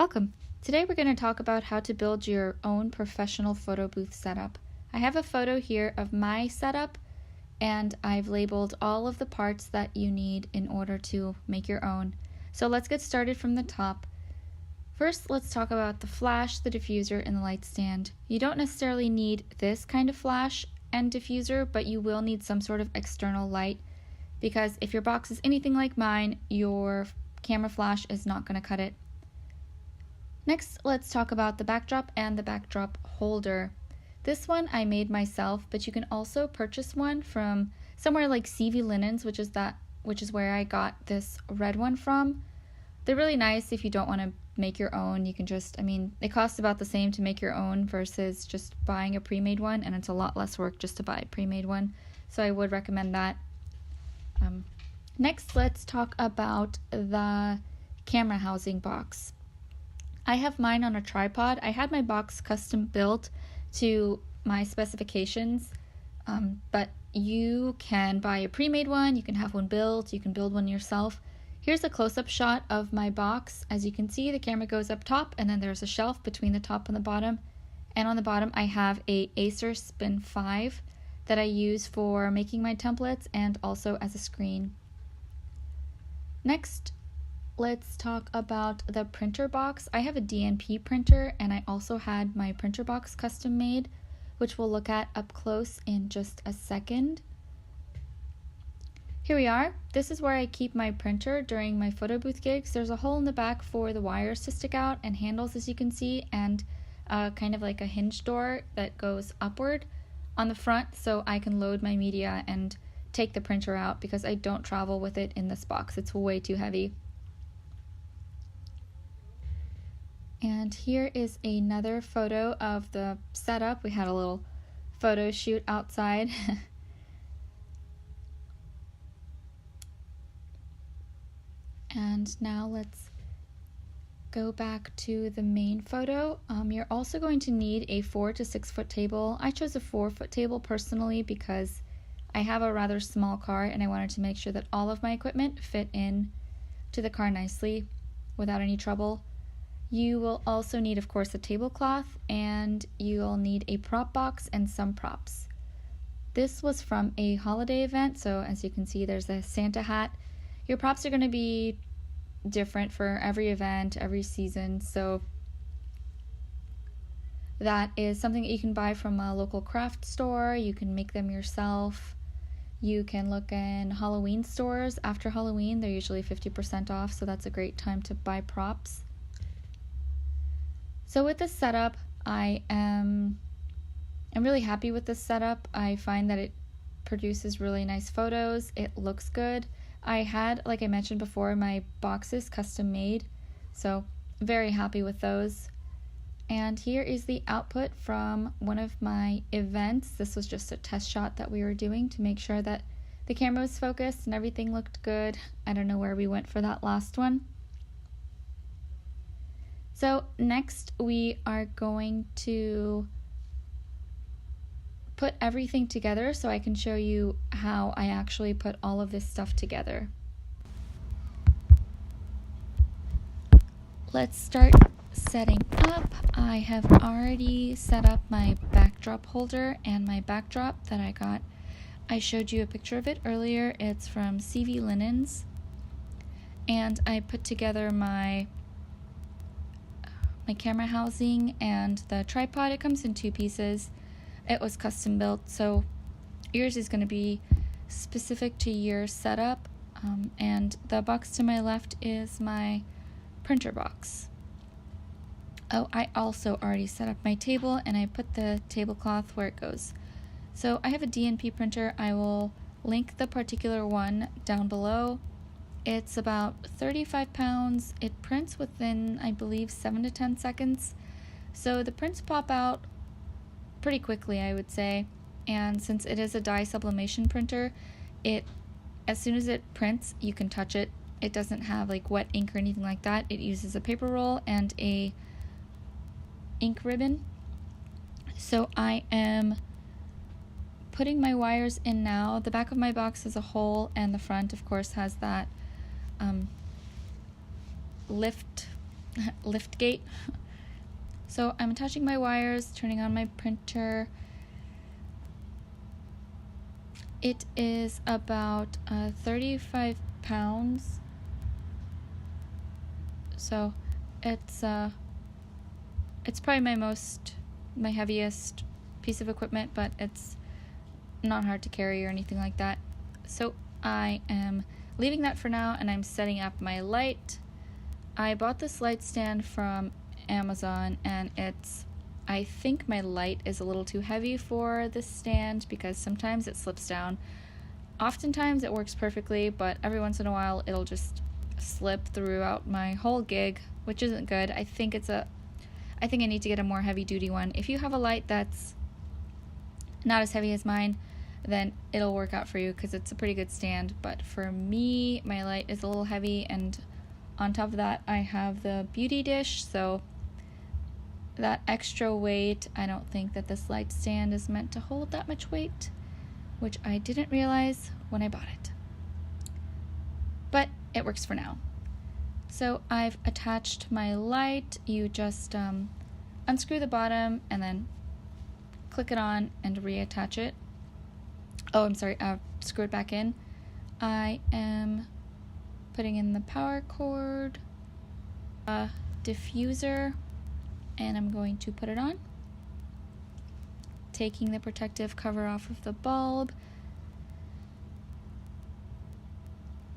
Welcome! Today we're going to talk about how to build your own professional photo booth setup. I have a photo here of my setup and I've labeled all of the parts that you need in order to make your own. So let's get started from the top. First, let's talk about the flash, the diffuser, and the light stand. You don't necessarily need this kind of flash and diffuser, but you will need some sort of external light because if your box is anything like mine, your camera flash is not going to cut it. Next, let's talk about the backdrop and the backdrop holder. This one I made myself, but you can also purchase one from somewhere like CV Linens, which is where I got this red one from. They're really nice if you don't want to make your own. You can just, they cost about the same to make your own versus just buying a pre-made one, and it's a lot less work just to buy a pre-made one. So I would recommend that. Next, let's talk about the camera housing box. I have mine on a tripod. I had my box custom built to my specifications, but you can buy a pre-made one, you can have one built, you can build one yourself. Here's a close-up shot of my box. As you can see, the camera goes up top and then there's a shelf between the top and the bottom. And on the bottom I have a Acer Spin 5 that I use for making my templates and also as a screen. Next, let's talk about the printer box. I have a DNP printer and I also had my printer box custom made, which we'll look at up close in just a second. Here we are. This is where I keep my printer during my photo booth gigs. There's a hole in the back for the wires to stick out and handles, as you can see, and kind of like a hinge door that goes upward on the front so I can load my media and take the printer out because I don't travel with it in this box. It's way too heavy. And here is another photo of the setup. We had a little photo shoot outside. And now let's go back to the main photo. You're also going to need a 4 to 6 foot table. I chose a 4-foot table personally because I have a rather small car and I wanted to make sure that all of my equipment fit in to the car nicely without any trouble. You will also need, of course, a tablecloth, and you'll need a prop box and some props. This was from a holiday event, so as you can see, there's a Santa hat. Your props are going to be different for every event, every season, so that is something that you can buy from a local craft store. You can make them yourself. You can look in Halloween stores. After Halloween, they're usually 50% off, so that's a great time to buy props. So with this setup, I'm really happy with this setup. I find that it produces really nice photos. It looks good. I had, like I mentioned before, my boxes custom made, so very happy with those. And here is the output from one of my events. This was just a test shot that we were doing to make sure that the camera was focused and everything looked good. I don't know where we went for that last one. So next we are going to put everything together so I can show you how I actually put all of this stuff together. Let's start setting up. I have already set up my backdrop holder and my backdrop that I got. I showed you a picture of it earlier. It's from CV Linens. And I put together my camera housing and the tripod. It comes in 2 pieces. It was custom built, so yours is going to be specific to your setup. And the box to my left is my printer box. Oh, I also already set up my table and I put the tablecloth where it goes. So I have a DNP printer. I will link the particular one down below. It's about 35 pounds. It prints within, I believe, 7 to 10 seconds. So the prints pop out pretty quickly, I would say. And since it is a dye sublimation printer, as soon as it prints, you can touch it. It doesn't have like wet ink or anything like that. It uses a paper roll and a ink ribbon. So I am putting my wires in now. The back of my box has a hole and the front, of course, has that lift lift gate. So I'm attaching my wires, turning on my printer. It is about 35 pounds. So it's probably my heaviest piece of equipment, but it's not hard to carry or anything like that. So I am leaving that for now, and I'm setting up my light. I bought this light stand from Amazon, and I think my light is a little too heavy for this stand because sometimes it slips down. Oftentimes it works perfectly, but every once in a while it'll just slip throughout my whole gig, which isn't good. I think I need to get a more heavy duty one. If you have a light that's not as heavy as mine, then it'll work out for you because it's a pretty good stand. But for me, my light is a little heavy, and on top of that, I have the beauty dish, so that extra weight, I don't think that this light stand is meant to hold that much weight, which I didn't realize when I bought it. But it works for now. So I've attached my light. You just unscrew the bottom and then click it on and reattach it. Oh, I'm sorry, screw it back in. I am putting in the power cord, diffuser, and I'm going to put it on. Taking the protective cover off of the bulb.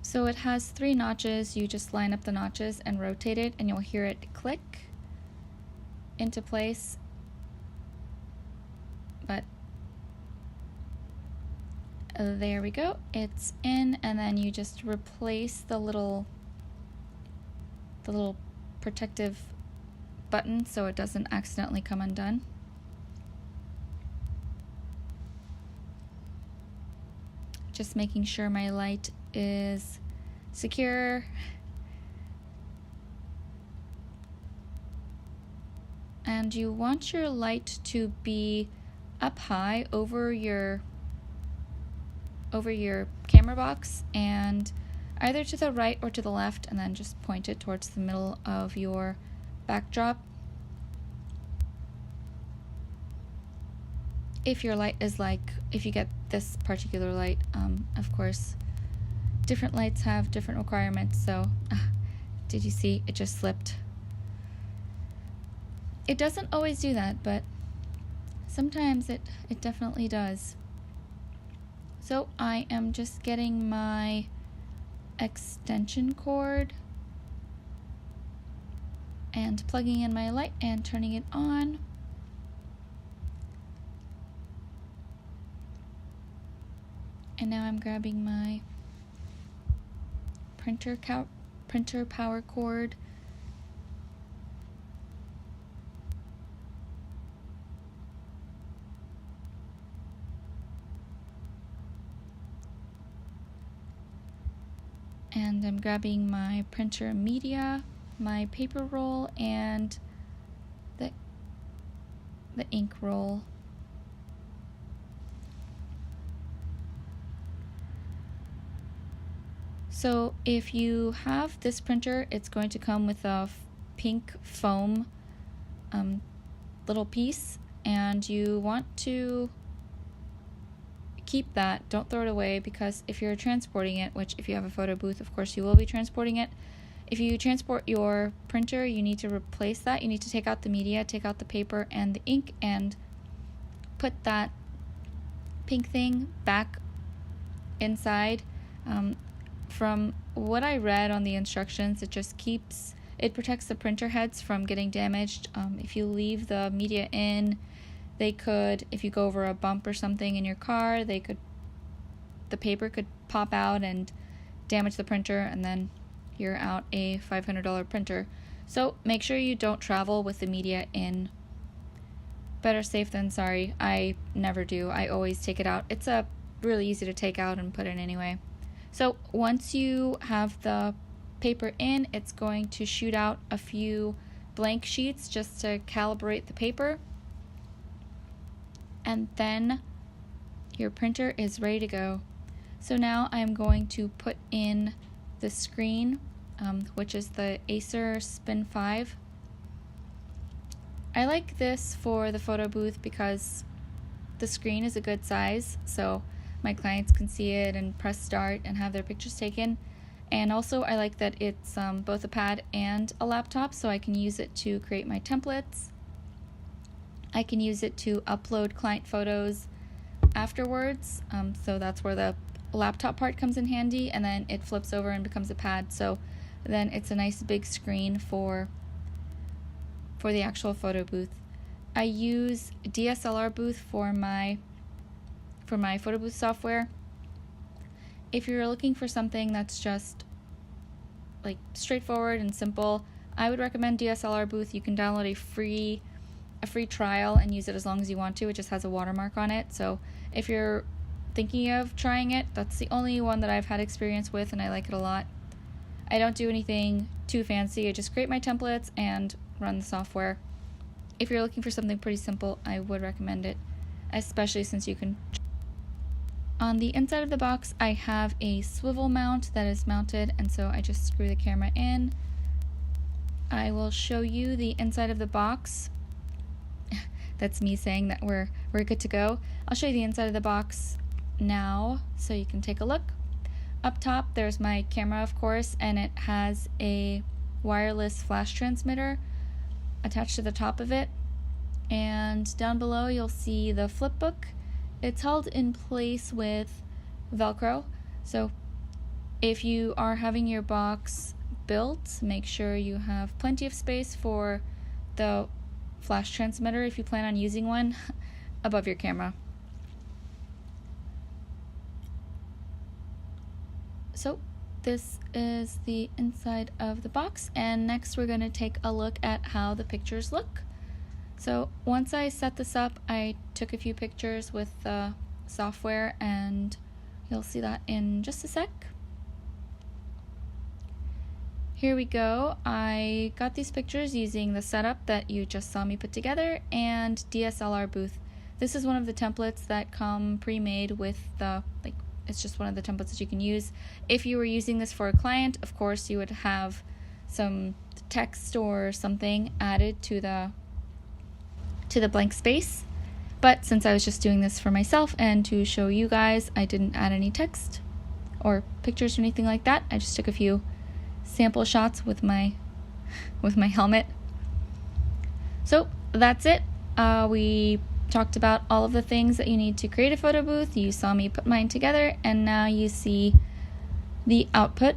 So it has 3 notches. You just line up the notches and rotate it, and you'll hear it click into place. But there we go, it's in, and then you just replace the little protective button so it doesn't accidentally come undone. Just making sure my light is secure. And you want your light to be up high over your camera box, and either to the right or to the left, and then just point it towards the middle of your backdrop. If your light is if you get this particular light, of course, different lights have different requirements, so did you see it just slipped? It doesn't always do that, but sometimes it definitely does. So I am just getting my extension cord and plugging in my light and turning it on. And now I'm grabbing my printer power cord. And I'm grabbing my printer media, my paper roll, and the ink roll. So if you have this printer, it's going to come with a pink foam little piece, and you want to keep that. Don't throw it away, because if you're transporting it, which if you have a photo booth, of course you will be transporting it, if you transport your printer, you need to replace that. You need to take out the media, take out the paper and the ink, and put that pink thing back inside. From what I read on the instructions, it protects the printer heads from getting damaged. If you leave the media in, they could, if you go over a bump or something in your car, the paper could pop out and damage the printer, and then you're out a $500 printer. So make sure you don't travel with the media in. Better safe than sorry. I never do. I always take it out. It's really easy to take out and put in anyway. So once you have the paper in, it's going to shoot out a few blank sheets just to calibrate the paper. And then your printer is ready to go. So now I'm going to put in the screen which is the Acer Spin 5. I like this for the photo booth because the screen is a good size, so my clients can see it and press start and have their pictures taken. And also I like that it's both a pad and a laptop, so I can use it to create my templates. I can use it to upload client photos afterwards, so that's where the laptop part comes in handy, and then it flips over and becomes a pad, so then it's a nice big screen for the actual photo booth. I use DSLR Booth for my photo booth software. If you're looking for something that's just like straightforward and simple, I would recommend DSLR Booth. You can download a free trial and use it as long as you want to. It just has a watermark on it, so if you're thinking of trying it, that's the only one that I've had experience with, and I like it a lot. I don't do anything too fancy. I just create my templates and run the software. If you're looking for something pretty simple, I would recommend it, especially since you can. On the inside of the box, I have a swivel mount that is mounted, and so I just screw the camera in. I will show you the inside of the box. That's me saying that we're good to go. I'll show you the inside of the box now so you can take a look. Up top, there's my camera, of course, and it has a wireless flash transmitter attached to the top of it. And down below, you'll see the flip book. It's held in place with Velcro. So if you are having your box built, make sure you have plenty of space for the flash transmitter if you plan on using one above your camera. So this is the inside of the box, and next we're going to take a look at how the pictures look. So once I set this up, I took a few pictures with the software, and you'll see that in just a sec. Here we go. I got these pictures using the setup that you just saw me put together and DSLR Booth. This is one of the templates that come pre-made with the, it's just one of the templates that you can use. If you were using this for a client, of course, you would have some text or something added to the blank space. But since I was just doing this for myself and to show you guys, I didn't add any text or pictures or anything like that. I just took a few sample shots with my helmet. So that's it. We talked about all of the things that you need to create a photo booth. You saw me put mine together, and now you see the output.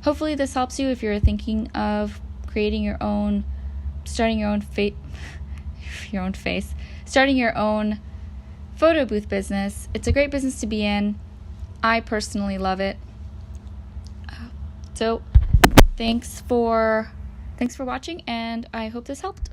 Hopefully this helps you if you're thinking of creating your own, starting your own photo booth business. It's a great business to be in. I personally love it. So thanks for watching, and I hope this helped.